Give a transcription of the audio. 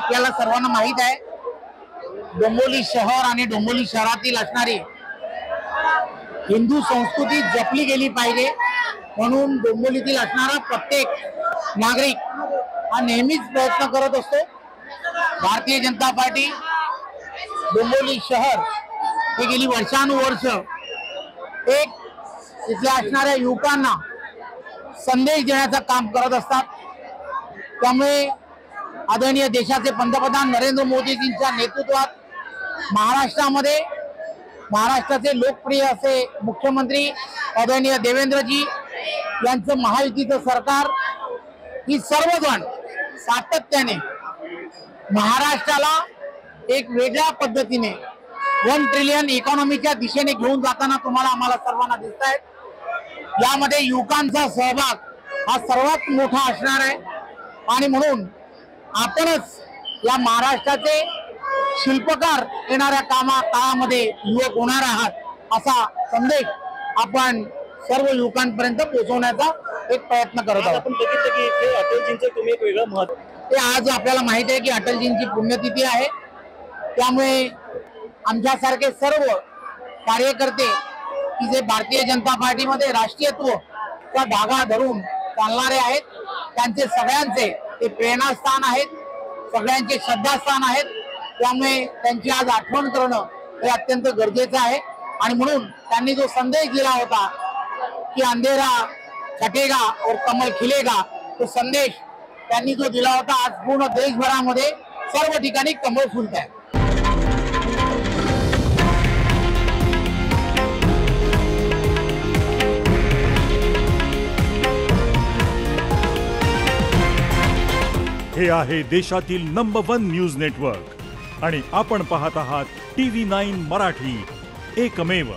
आपल्याला सर्वांना माहित आहे, डोंबिवली शहर आणि डोंबिवली शहरातील असणारी हिंदू संस्कृती जपली गेली पाहिजे म्हणून डोंबिवलीतील असणारा प्रत्येक नागरिक हा नेहमीच प्रयत्न करत असतो। भारतीय जनता पार्टी डोंबिवली शहर हे गेली वर्षानुवर्ष एक तिथल्या असणाऱ्या युवकांना संदेश देण्याचं काम करत असतात। त्यामुळे आदरणीय देशाचे पंतप्रधान नरेंद्र मोदीजींच्या नेतृत्वात महाराष्ट्राचे लोकप्रिय असे मुख्यमंत्री आदरणीय देवेंद्रजी यांचं महायुतीचं सरकार ही सर्वजण सातत्याने महाराष्ट्राला एक वेगळ्या पद्धतीने 1 ट्रिलियन इकॉनॉमीच्या दिशेने घेऊन जाताना तुम्हाला आम्हाला सर्वांना दिसत आहे। यामध्ये युवकांचा सहभाग हा सर्वात मोठा असणार आहे आणि म्हणून आपणच या महाराष्ट्राचे शिल्पकार येणाऱ्या काळामध्ये युवक होणार आहात असा संदेश आपण सर्व युवकांपर्यंत पोहोचवण्याचा एक प्रयत्न करत आहोत। आपण बघितलं की इथे अटलजींचं तुम्ही एक वेगळं महत्व, ते आज आपल्याला माहिती आहे की अटलजींची पुण्यतिथी आहे। त्यामुळे आमच्यासारखे सर्व कार्यकर्ते की जे भारतीय जनता पार्टीमध्ये राष्ट्रीयत्वचा धागा धरून चालणारे आहेत, त्यांचे सगळ्यांचे ते प्रेरणास्थान आहेत, सगळ्यांचे श्रद्धास्थान आहेत। त्यामुळे त्यांची आज आठवण करणं हे अत्यंत गरजेचं आहे आणि म्हणून त्यांनी जो संदेश दिला होता की अंधेरा छटेगा और कमल खिलेगा, तो संदेश त्यांनी जो दिला होता आज पूर्ण देशभरामध्ये सर्व ठिकाणी कमळ फुलत आहे। हे आहे देशातील नंबर 1 न्यूज नेटवर्क आणि आपण पाहत आहात TV9 मराठी, एकमेव।